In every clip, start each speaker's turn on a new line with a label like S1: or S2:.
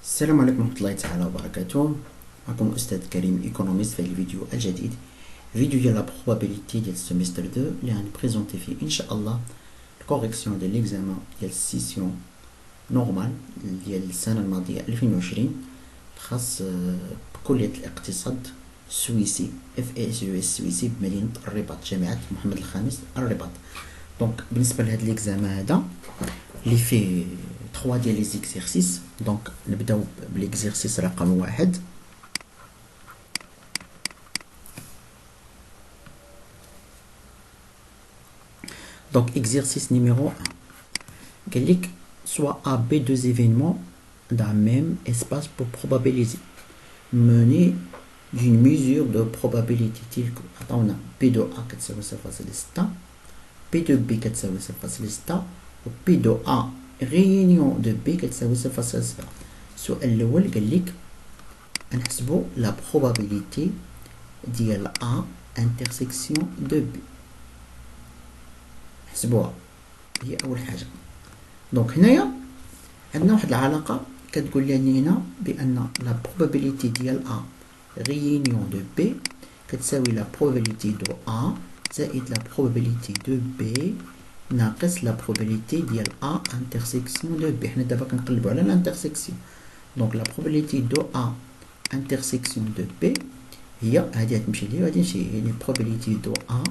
S1: السلام عليكم ورحمة الله تعالى وبركاته. معكم الأستاذ كريم إيكونوميست في الفيديو الجديد، فيديو ديال لا probabilité ديال السيمستر 2 اللي غنبريزونتي فيه إن شاء الله الكوريكسيون ديال ليكزامان ديال السيسيون نورمال ديال السنة الماضية 2020 الخاص بكلية الاقتصاد السويسي FASUS السويسي بمدينة الرباط، جامعة محمد الخامس الرباط. دونك بالنسبة لهاد ليكزامان هذا اللي فيه 3 ديال لي زيكزيرسيس، دونك نبداو بالاكزيرسيس رقم 1. Donc exercice numéro 1. قال لك soit A, B, deux événements d'un même espace pour probabiliser mener d'une mesure de probabilité telle que عطاونا P de A كتساوي 0.6 P de B كتساوي 0.6 و P de A réunion de B كتساوي 0.7. السؤال الأول قال لك نحسبو la probabilité ديال A intersection de B، نحسبوها هي أول حاجة. دونك هنايا عندنا واحد العلاقة كتقول لنا بأن la probabilité ديال A réunion de B كتساوي la probabilité de A زائد la probabilité de B ناقص la probabilité ديال A intersection de B. حنا دابا كنقلبو على l'intersection، دونك la probabilité de A intersection de B هي هادي غتمشي لهي وهادي تمشي، يعني probabilité de A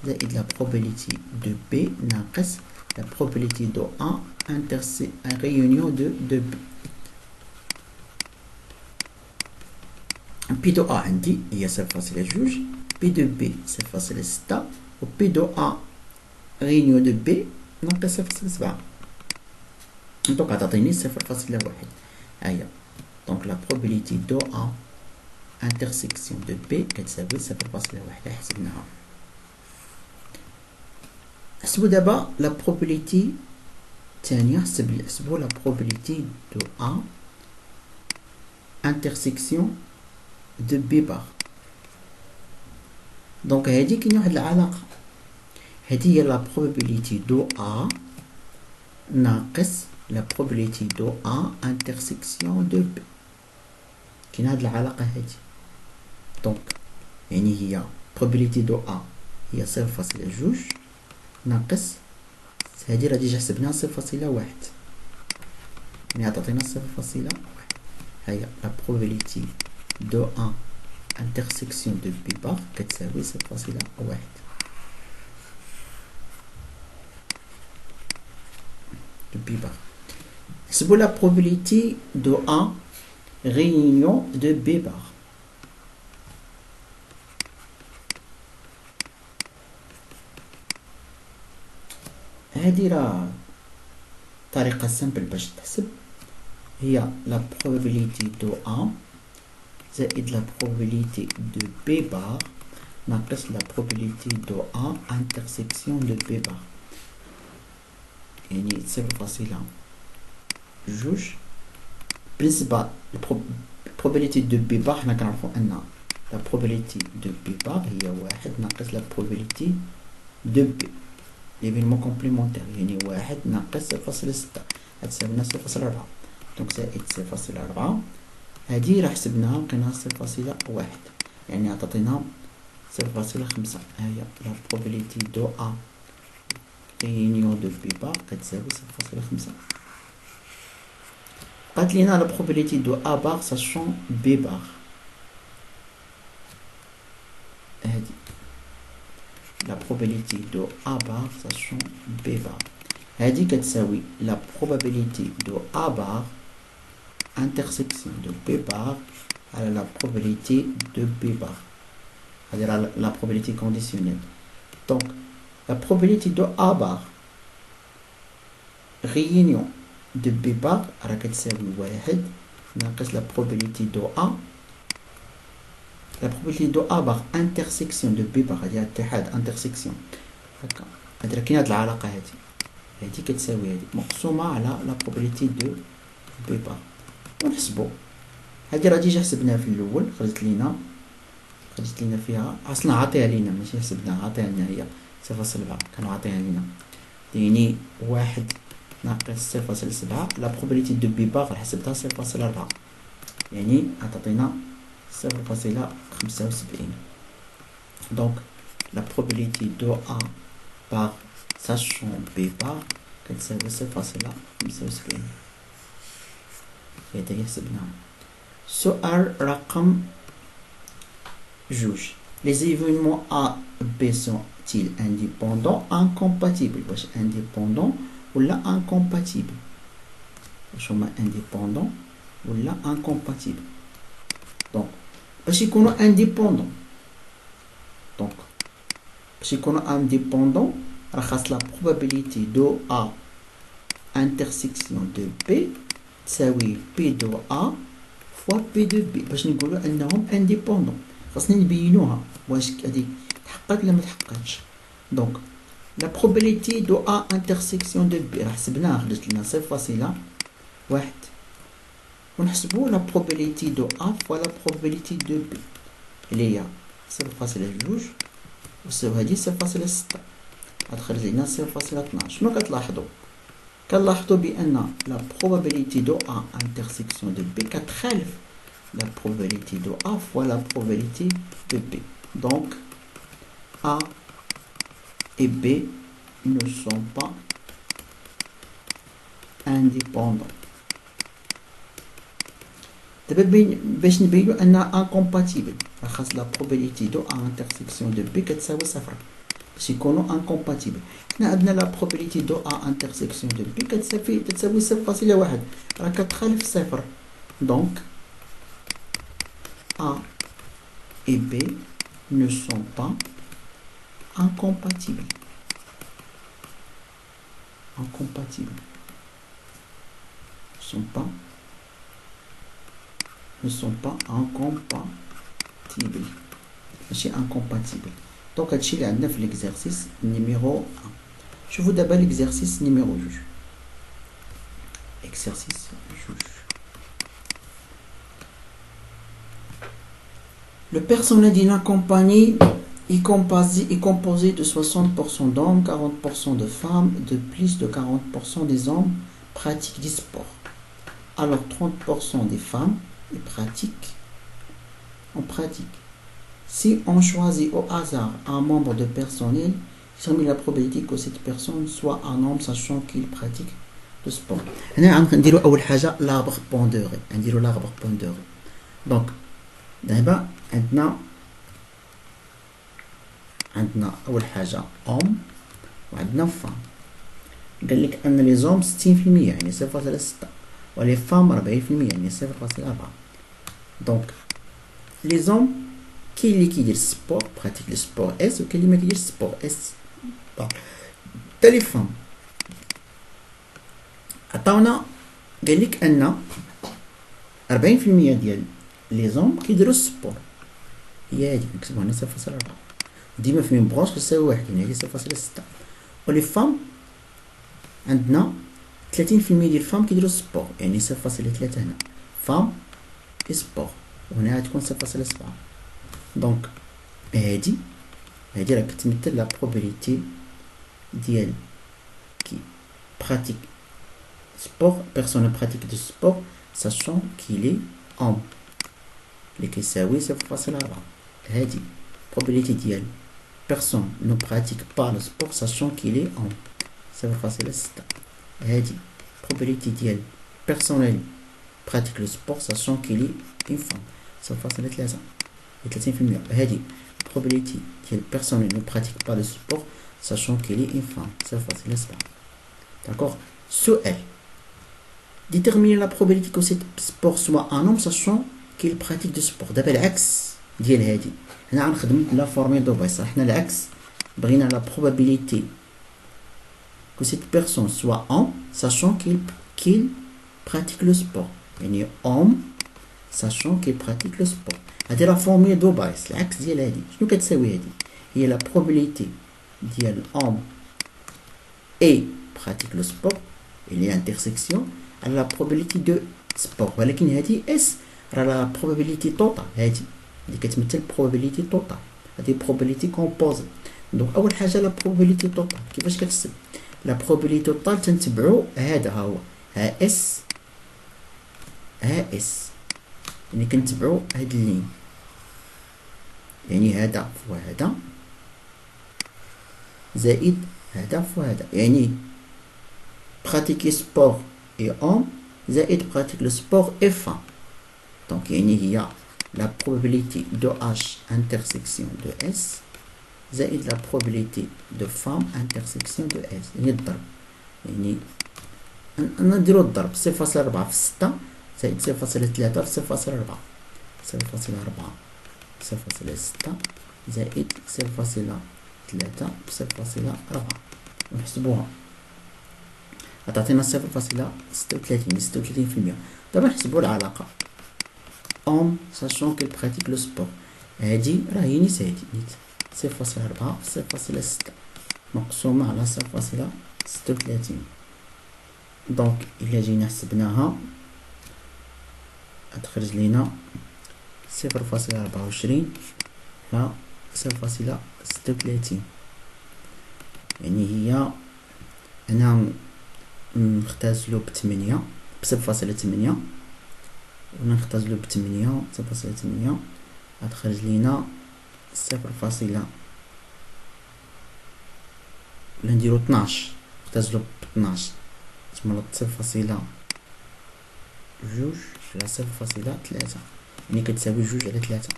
S1: زائد la probabilité de B ناقص la probabilité de A réunion de B. P de A عندي هي 0.2 P de B 0.6 و P de A réunion de B ناقص 0.7. دونك غتعطيني 0.1. هاهي دونك la probabilité de A intersection de B كتساوي 0.1. حسبناها. نحسبو دابا la probabilité الثانية، نحسبو la probabilité de A intersection de B bar. دونك هادي كاين واحد العلاقة، هادي هي la probabilité de A ناقص la probabilité de A intersection de B. كاين هاد العلاقة هادي، دونك يعني هي probabilité de A هي 0.2 ناقص هادي راه ديجا حسبناها 0.1، يعني عطاتينا 0.1. هيا la probabilité de A intersection de B bar كتساوي 0.1. de B bar. نحسبو la probabilité de A réunion de B bar. هادي راه طريقة سامبل باش تحسب، هي la probabilité de A زائد la probabilité de B bar ناقص la probabilité de A intersection de B bar، يعني 0.2. بالنسبة probabilité de B bar حنا كنعرفو أن la probabilité de B bar هي 1 ناقص la probabilité de B l'événement complémentaire، يعني 1 ناقص 0.6 غتساوينا 0.4. دونك زائد 0.4. هادي راه حسبناها لقيناها 0.1، يعني عطاتينا 0.5. هاهي la probabilité de A réunion de B bar كتساوي 0.5. بقات لينا la probabilité de A bar sachant B bar، هادي la probabilité de A bar sachant B bar هادي كتساوي la probabilité de A bar intersection de B bar على la probabilité de B bar، هادي راه la probabilité conditionnelle. donc la probabilité de A bar réunion de B bar راه كتساوي 1 ناقص la probabilité de A la probabilité de A bar intersection de B bar، هادي اتحاد intersection هكا، هادي راه كاين هاد العلاقة هادي كتساوي هادي مقسومة على la probabilité de B bar. ونحسبو هادي راه ديجا حسبناها في الأول، خرجت لينا فيها أصلا عاطيها لينا ماشي حسبناها، عاطيها لينا هي 0.7 كانوا عاطيها لينا، يعني 1 ناقص 0.7 la probabilité de B bar حسبتها 0.4. يعني تعطينا 0.75. donc la probabilité de A par sachant B bar كتساوي 0.75. هذا حسبناه. سؤال رقم جوج. Les événements A B sont-ils indépendants incompatibles؟ واش indépendant ولا incompatible؟ واش هما indépendant ولا incompatible؟ donc باش يكونوا indépendant donc باش يكونوا indépendant راه خاص la probabilité de A intersection de B تساوي P de A fois P de B باش نقولوا انهم indépendant. خاصني نبينوها واش هذه تحققت ولا ما تحققتش. donc la probabilité de A intersection de B راه حسبناها خرجت لنا 0.1 ونحسبوا la probabilité de A fois la probabilité de B اللي هي 0.2 وتساوي هذه 0.6 غتخرج لنا 0.12. شنو كتلاحظوا؟ كنلاحظوا بان la probabilité de A intersection de B كتخالف la probabilité de A fois la probabilité de B. Donc A et B ne sont pas indépendants. باش نبينوا انها incompatible خاص la probabilité de A intersection de B كتساوي 0 باش يكونوا incompatible. حنا عندنا la probabilité de A intersection de B كتساوي 0.1 راه كتخالف 0. donc A et B ne sont pas incompatibles. Incompatibles. Ne sont pas incompatibles. ماشي incompatible. donc هادشي اللي عندنا في l'exercice numéro 1. شوفوا دابا l'exercice numéro 2. exercice 2. Le personnel d'une compagnie est composé de 60% d'hommes, 40% de femmes, de plus de 40% des hommes pratiquent du sport. Alors 30% des femmes en pratiquent. Si on choisit au hasard un membre de personnel, il la probabilité que cette personne soit un homme sachant qu'il pratique le sport. هنا غنديروا أول حاجة l'arbre pondéré. نديروا l'arbre pondéré. donc دابا عندنا اول حاجه اوم وعندنا فام. قال لك ان لي زوم 60% يعني 0.6 ولي فام 40% يعني 0.4. دونك لي زوم كاين اللي كيدير السبور براتيك لو سبور اس وكاين اللي ما كيديرش السبور اس. حتى لي فام عطاونا قال لك ان 40% ديال لي زوم كيديروا السبور هي هادي نكتبوها هنا 0.4 ديما في مين بغونش كتساوي 1 يعني هي 0.6. ولي فام عندنا 30% ديال الفام كيديروا السبور يعني 0.3 هنا فام سبور وهنا غتكون 0.7. دونك هادي راه كتمثل لا probabilité ديال كي pratique sport personne pratique du sport sachant qu'il est homme اللي كيساوي 0.4. هادي probabilité ديال personne ne pratique pas le sport sachant qu'il est homme 0.6. هادي probabilité ديال personnel pratique le sport sachant qu'il est une femme 0.3. 30%. هادي probabilité ديال personnel ne pratique pas le sport sachant qu'il est une femme 0.7. d'accord. سؤال déterminer la probabilité que ce sport soit un homme sachant qu'il pratique du sport. دابا العكس ديال هادي هنا غنخدم لا فورميل دو بايس. حنا العكس بغينا la probabilité que cette personne soit homme sachant qu'il pratique le sport يعني homme sachant qu'il pratique le sport. هادي لا فورميل دو بايس العكس ديال هادي. شنو كتساوي هادي؟ هي la probabilité ديال homme et pratique le sport اللي هي intersection على la probabilité de sport. ولكن هادي اس راه لا probabilité total هادي اللي كتمثل probabilité total. هادي probabilité composée. دونك اول حاجه لا probabilité total كيفاش كتحسب؟ لا probabilité total تنتبعو هذا ها هو ها اس يعني كنتبعو هاد اللين، يعني هذا فوا هذا زائد هذا فوا هذا، يعني براتيكي سبور اي اوم زائد براتيك لو سبور اي فام. دونك يعني هي la probabilité de H intersection de S زائد la probabilité de femme intersection de S، يعني الضرب، يعني نديرو الضرب 0.4 في 6 زائد 0.3 في 0.4، 0.4 في 0.6 زائد 0.3 في 0.4 ونحسبوها غتعطينا 0.36%. دابا نحسبو العلاقة أم ساشون كيل براتيك لو سبور، هادي راهي نيت هادي نيت 0.4 في 0.6 مقسومة على 0.36. دونك إلا جينا حسبناها غتخرج لينا 0.24 على 0.36، يعني هي أنا نختازلو ب8 ب0.8 ولا نختازلو ب8 0.8 غتخرج لينا 0. ولا نديرو 12 نختازلو ب12 تما 0.2 على 0.3 يعني كتساوي 2/3.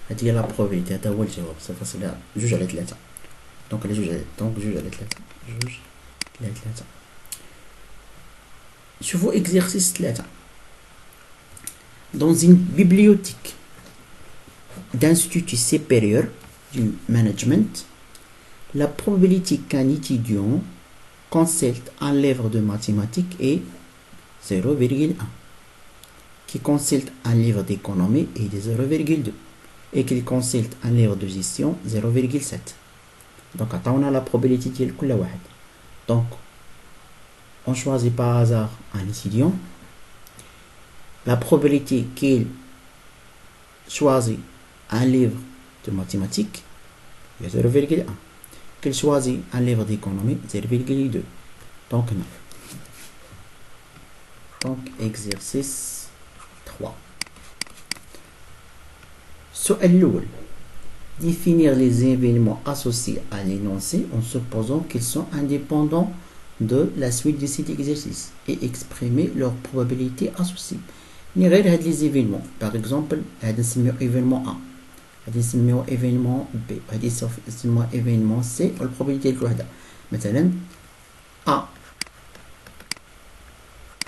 S1: هادي هي لا بروبابيليتي، هذا هو الجواب 0.2/3. دونك على 2/3 2/3. شوفوا exercice 3. Dans une bibliothèque d'institut supérieur du management, la probabilité qu'un étudiant consulte un livre de mathématiques est 0,1, qui consulte un livre d'économie est de 0,2 et qu'il consulte un livre de gestion 0,7. Donc عطاونا la probabilité ديال كل واحد. Donc on choisit par hasard un étudiant. La probabilité qu'il choisit un livre de mathématiques est 0,1, qu'il choisit un livre d'économie 0,2. Donc non. Donc exercice 3. السؤال الأول: définir les événements associés à l'énoncé en supposant qu'ils sont indépendants de la suite de cet exercice et exprimer leur probabilité associée. يعني غير هاد les événements، par exemple هذا نسميو événement A، هذا نسميو événement B، هذا نسميو événement C، والبروبابيليتي ديال كل وحدة. مثلا A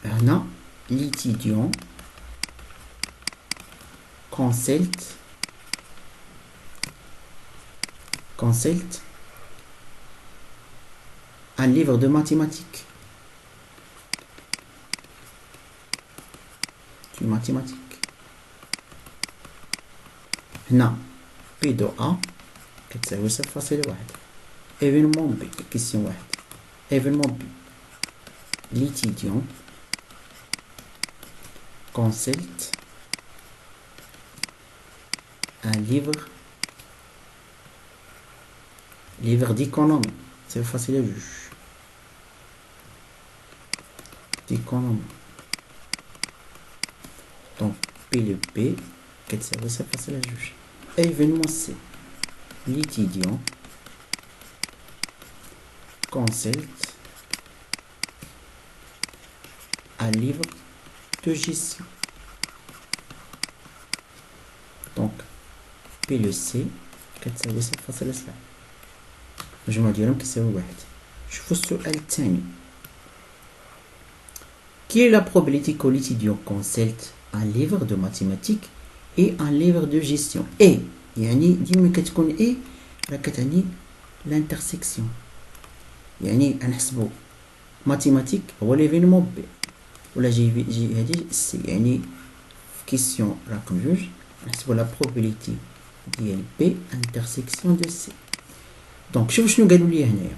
S1: هنا l'étudiant consulte un livre de mathématiques. هنا P de A كتساوي 0.1. événement B question واحد. événement B: l'étudiant consulte un livre d'économie. C'est facile à juger. d'économie. Donc P le P كتساوي 0 facile à juger. événement C: l'étudiant consulte un livre de gestion. Donc P le C كتساوي 0.7. المجموع ديالهم كيساوي 1. شوفوا السؤال الثاني: quelle est la probabilité que l'étudiant consulte un livre de mathématiques et un livre de gestion؟ et يعني ديما كتكون et راه كتعني l'intersection، يعني غنحسبوا ماتيماتيك هو ليفينمون بي ولا جي هادي سي، يعني في كيسيون رقم 2 نحسبوا لا probabilité ديال بي intersection de سي. دونك شوفوا شنو قالوا لي هنايا: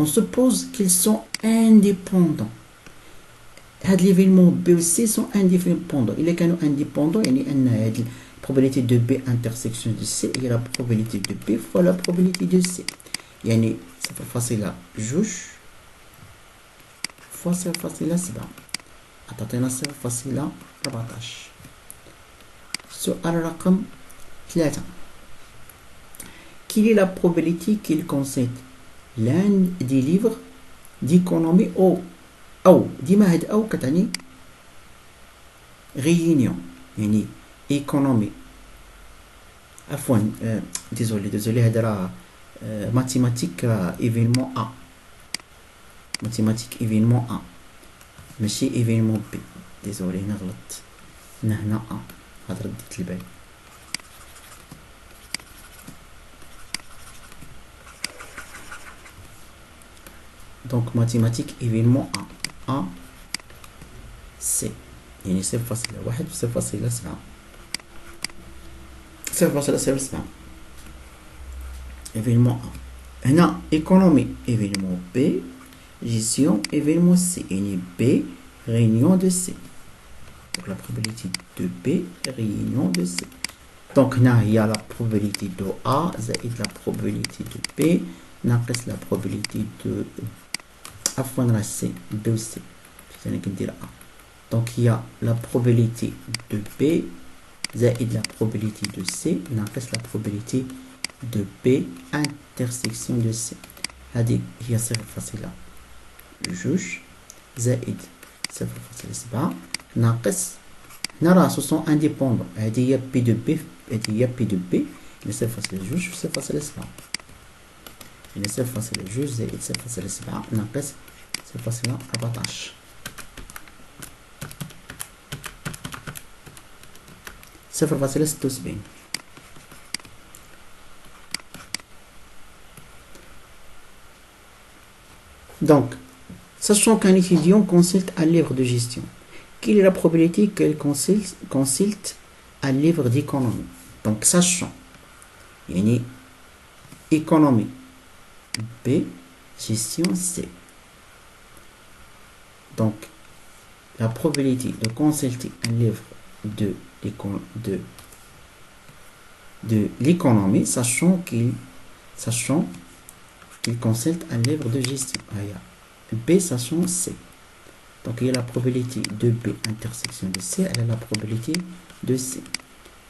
S1: on suppose qu'ils sont indépendants. هاد ليفينمون بي و سي سون انديبوندون. الا كانوا انديبوندون يعني ان هاد probabilité de B intersection de C هي la probabilité de B fois la probabilité de C، يعني 0.2 fois 0.7. تعطينا 0.14. السؤال رقم 3. Quelle est la probabilité qu'il concède l'un des livres d'économie أو ديما هاد أو كتعني réunion يعني économie عفوا désolé هذا راه mathématique événement A mathématique événement A ماشي événement B désolé هنا غلطت هنا A هاد رديت البال. Donc mathématique événement A C يعني 0.1 و 0.7 0.07 événement A. هنا économie événement B gestion événement C يعني B réunion de C. Donc la probabilité de B réunion de C. Donc هنا هي la probabilité de A زائد la probabilité de B ناقص la probabilité de عفوا راه C de C أنا كندير A. Donc il y a la probabilité de B زائد la probabilité de C ناقص la probabilité de B intersection de C. هذه هي 0.2 زائد 0.7 ناقص هنا راه سو سون انديبوندون. هذه هي بي دو بي هذه هي بي دو بي يعني 0.2 و 0.7 يعني 0.2 زائد 0.7 ناقص 0.14 0.76. Donc, sachant qu'un étudiant consulte un livre de gestion, quelle est la probabilité qu'il consulte un livre d'économie? Donc, sachant, yani économie B, gestion C. Donc, la probabilité de consulter un livre de l'économie, sachant qu'il consulte un livre de gestion. B sachant C. Donc il y a la probabilité de B intersection de C, elle a la probabilité de C.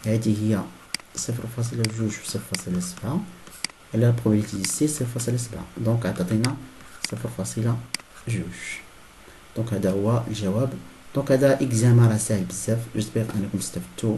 S1: هذه هي 0.2 و 0.7 elle a la probabilité de C 0.7 donc عطاتنا 0.2. donc هذا هو الجواب. donc هذا examen راه ساهل بزاف. j'espère انكم استفدتوا.